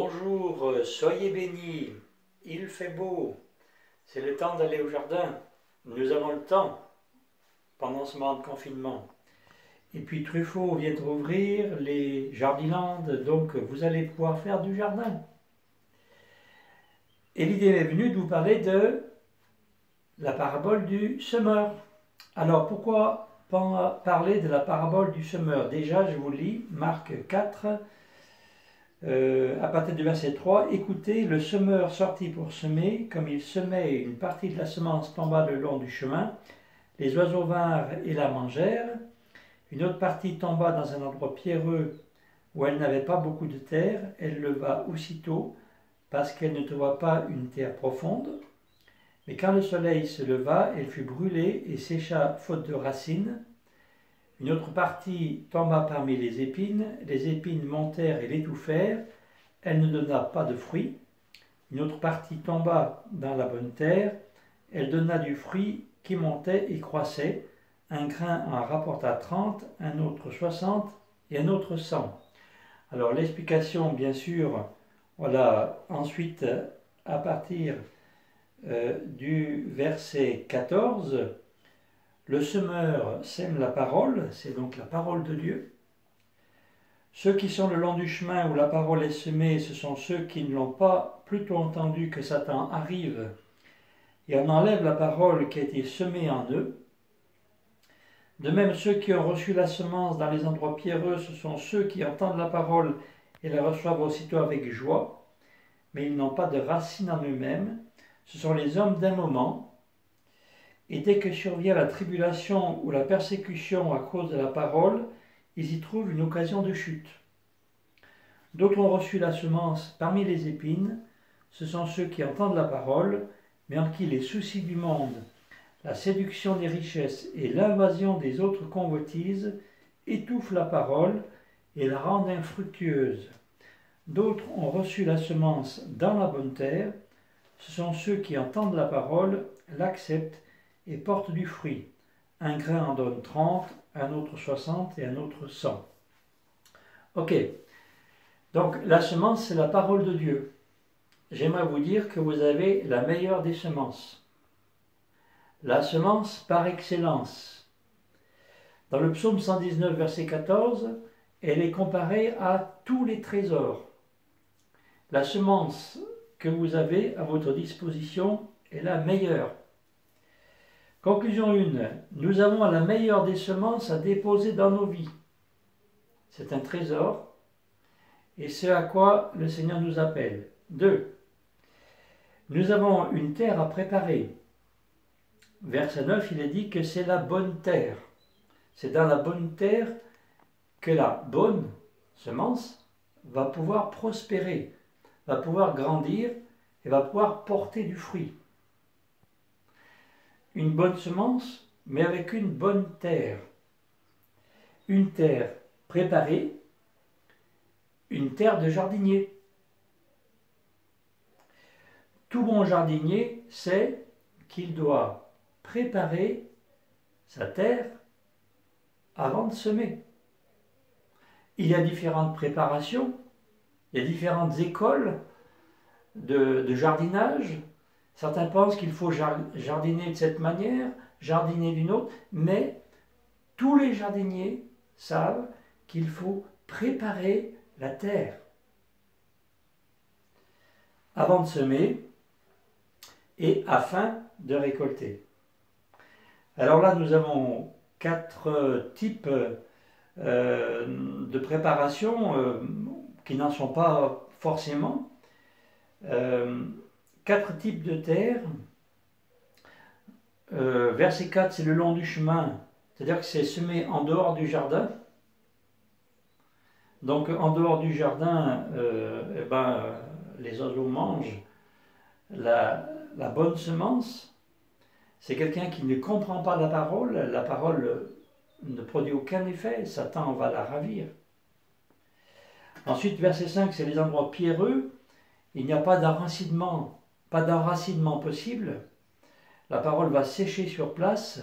Bonjour, soyez bénis, il fait beau, c'est le temps d'aller au jardin, nous avons le temps pendant ce moment de confinement. Et puis Truffaut vient de rouvrir les Jardilandes, donc vous allez pouvoir faire du jardin. Et l'idée m'est venue de vous parler de la parabole du semeur. Alors pourquoi parler de la parabole du semeur? Déjà, je vous lis Marc 4, à partir du verset 3, écoutez, le semeur sortit pour semer, comme il semait, une partie de la semence tomba le long du chemin, les oiseaux vinrent et la mangèrent, une autre partie tomba dans un endroit pierreux où elle n'avait pas beaucoup de terre, elle leva aussitôt, parce qu'elle ne trouva pas une terre profonde, mais quand le soleil se leva, elle fut brûlée et sécha faute de racines. Une autre partie tomba parmi les épines montèrent et l'étouffèrent, elle ne donna pas de fruit. Une autre partie tomba dans la bonne terre, elle donna du fruit qui montait et croissait. Un grain en rapporta 30, un autre 60 et un autre 100. Alors l'explication, bien sûr, voilà, ensuite à partir du verset 14, le semeur sème la parole, c'est donc la parole de Dieu. Ceux qui sont le long du chemin où la parole est semée, ce sont ceux qui ne l'ont pas plutôt entendu que Satan arrive et en enlève la parole qui a été semée en eux. De même, ceux qui ont reçu la semence dans les endroits pierreux, ce sont ceux qui entendent la parole et la reçoivent aussitôt avec joie, mais ils n'ont pas de racine en eux-mêmes. Ce sont les hommes d'un moment. Et dès que survient la tribulation ou la persécution à cause de la parole, ils y trouvent une occasion de chute. D'autres ont reçu la semence parmi les épines, ce sont ceux qui entendent la parole, mais en qui les soucis du monde, la séduction des richesses et l'invasion des autres convoitises étouffent la parole et la rendent infructueuse. D'autres ont reçu la semence dans la bonne terre, ce sont ceux qui entendent la parole, l'acceptent et portent du fruit. Un grain en donne 30, un autre 60 et un autre 100. Ok, donc la semence, c'est la parole de Dieu. J'aimerais vous dire que vous avez la meilleure des semences. La semence par excellence. Dans le psaume 119, verset 14, elle est comparée à tous les trésors. La semence que vous avez à votre disposition est la meilleure. Conclusion 1. Nous avons la meilleure des semences à déposer dans nos vies. C'est un trésor et c'est à quoi le Seigneur nous appelle. 2. Nous avons une terre à préparer. Verset 9, il est dit que c'est la bonne terre. C'est dans la bonne terre que la bonne semence va pouvoir prospérer, va pouvoir grandir et va pouvoir porter du fruit. Une bonne semence, mais avec une bonne terre. Une terre préparée, une terre de jardinier. Tout bon jardinier sait qu'il doit préparer sa terre avant de semer. Il y a différentes préparations, il y a différentes écoles de jardinage. Certains pensent qu'il faut jardiner de cette manière, jardiner d'une autre, mais tous les jardiniers savent qu'il faut préparer la terre avant de semer et afin de récolter. Alors là, nous avons 4 types de préparation qui n'en sont pas forcément. 4 types de terre. Verset 4, c'est le long du chemin, c'est-à-dire que c'est semé en dehors du jardin. Donc en dehors du jardin, les oiseaux mangent la bonne semence. C'est quelqu'un qui ne comprend pas la parole ne produit aucun effet, Satan va la ravir. Ensuite, verset 5, c'est les endroits pierreux, il n'y a pas d'enracinement possible, la parole va sécher sur place.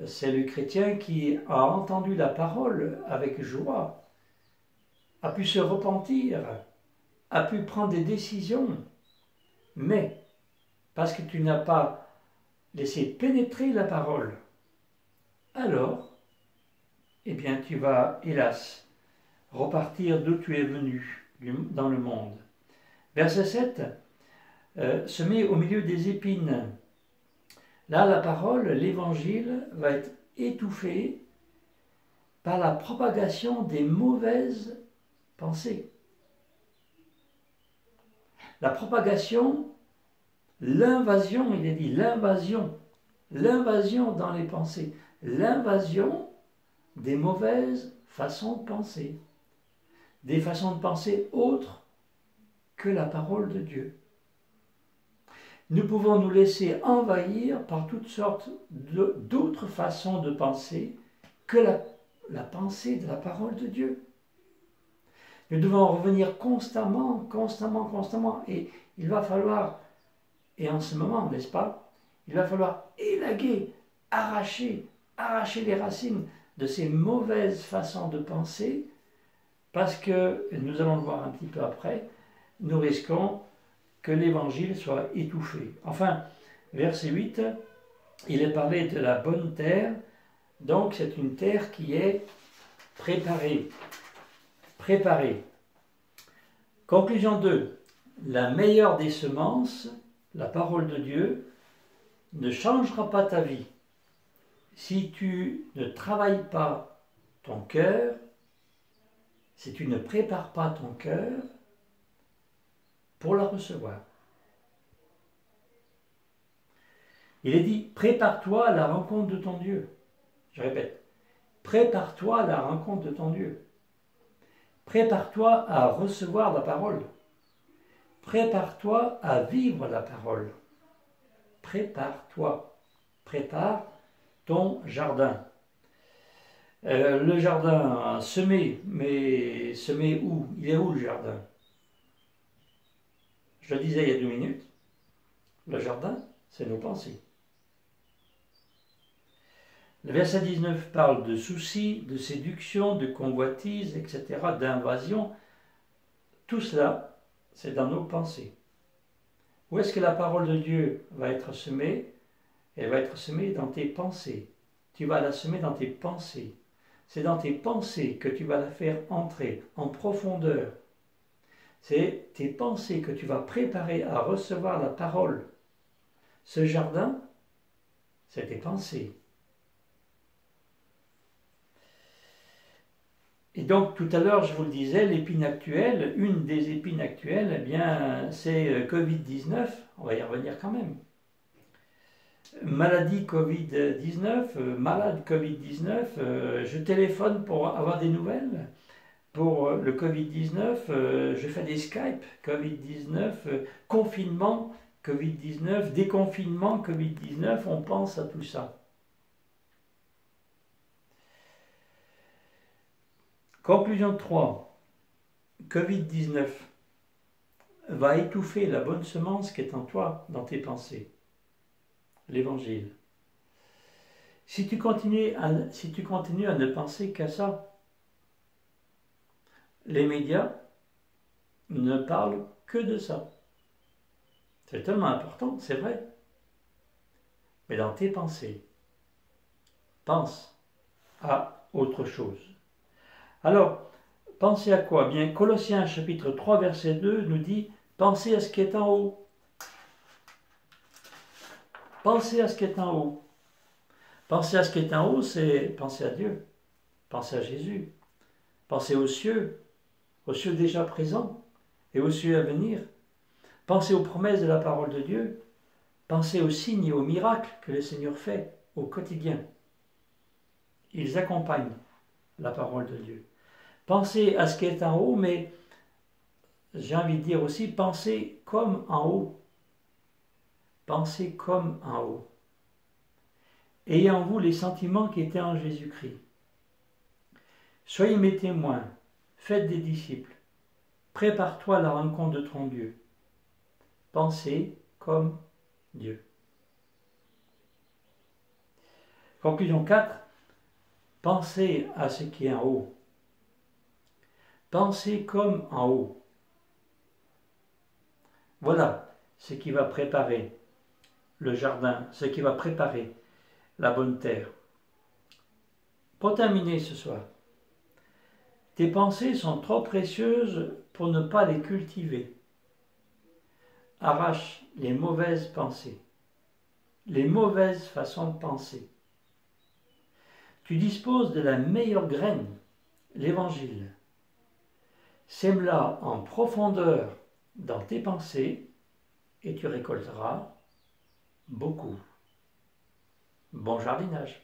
C'est le chrétien qui a entendu la parole avec joie, a pu se repentir, a pu prendre des décisions, mais parce que tu n'as pas laissé pénétrer la parole, alors, eh bien, tu vas, hélas, repartir d'où tu es venu dans le monde. Verset 7, semé au milieu des épines. Là, la parole, l'évangile, va être étouffé par la propagation des mauvaises pensées. La propagation, l'invasion, il est dit, l'invasion dans les pensées, l'invasion des mauvaises façons de penser, des façons de penser autres que la parole de Dieu. Nous pouvons nous laisser envahir par toutes sortes d'autres façons de penser que la pensée de la parole de Dieu. Nous devons revenir constamment, et il va falloir, et en ce moment, n'est-ce pas, il va falloir élaguer, arracher les racines de ces mauvaises façons de penser, parce que, nous allons le voir un petit peu après, nous risquons que l'évangile soit étouffé. Enfin, verset 8, il est parlé de la bonne terre, donc c'est une terre qui est préparée. Conclusion 2. La meilleure des semences, la parole de Dieu, ne changera pas ta vie si tu ne travailles pas ton cœur, si tu ne prépares pas ton cœur pour la recevoir. Il est dit, prépare-toi à la rencontre de ton Dieu. Je répète, prépare-toi à la rencontre de ton Dieu. Prépare-toi à recevoir la parole. Prépare-toi à vivre la parole. Prépare-toi. Prépare ton jardin. Le jardin semé, mais semé où? Il est où le jardin? Je le disais il y a 2 minutes, le jardin, c'est nos pensées. Le verset 19 parle de soucis, de séduction, de convoitise, etc., d'invasion. Tout cela, c'est dans nos pensées. Où est-ce que la parole de Dieu va être semée? Elle va être semée dans tes pensées. Tu vas la semer dans tes pensées. C'est dans tes pensées que tu vas la faire entrer en profondeur. C'est tes pensées que tu vas préparer à recevoir la parole. Ce jardin, c'est tes pensées. Et donc, tout à l'heure, je vous le disais, l'épine actuelle, une des épines actuelles, eh bien, c'est Covid-19. On va y revenir quand même. Maladie Covid-19, malade Covid-19, je téléphone pour avoir des nouvelles. Pour le Covid-19, je fais des Skype Covid-19, confinement Covid-19, déconfinement Covid-19, on pense à tout ça. Conclusion 3. Covid-19 va étouffer la bonne semence qui est en toi, dans tes pensées. L'évangile. Si tu continues à ne penser qu'à ça, les médias ne parlent que de ça. C'est tellement important, c'est vrai. Mais dans tes pensées, pense à autre chose. Alors, pensez à quoi? Bien, Colossiens chapitre 3, verset 2 nous dit « Pensez à ce qui est en haut ». Pensez à ce qui est en haut. Penser à ce qui est en haut, c'est penser à Dieu, penser à Jésus, penser aux cieux déjà présents et aux cieux à venir. Pensez aux promesses de la parole de Dieu, pensez aux signes et aux miracles que le Seigneur fait au quotidien. Ils accompagnent la parole de Dieu. Pensez à ce qui est en haut, mais j'ai envie de dire aussi, pensez comme en haut. Pensez comme en haut. Ayez en vous les sentiments qui étaient en Jésus-Christ. Soyez mes témoins, faites des disciples. Prépare-toi à la rencontre de ton Dieu. Pensez comme Dieu. Conclusion 4. Pensez à ce qui est en haut. Pensez comme en haut. Voilà ce qui va préparer le jardin, ce qui va préparer la bonne terre. Pour terminer ce soir, tes pensées sont trop précieuses pour ne pas les cultiver. Arrache les mauvaises pensées, les mauvaises façons de penser. Tu disposes de la meilleure graine, l'Évangile. Sème-la en profondeur dans tes pensées et tu récolteras beaucoup. Bon jardinage.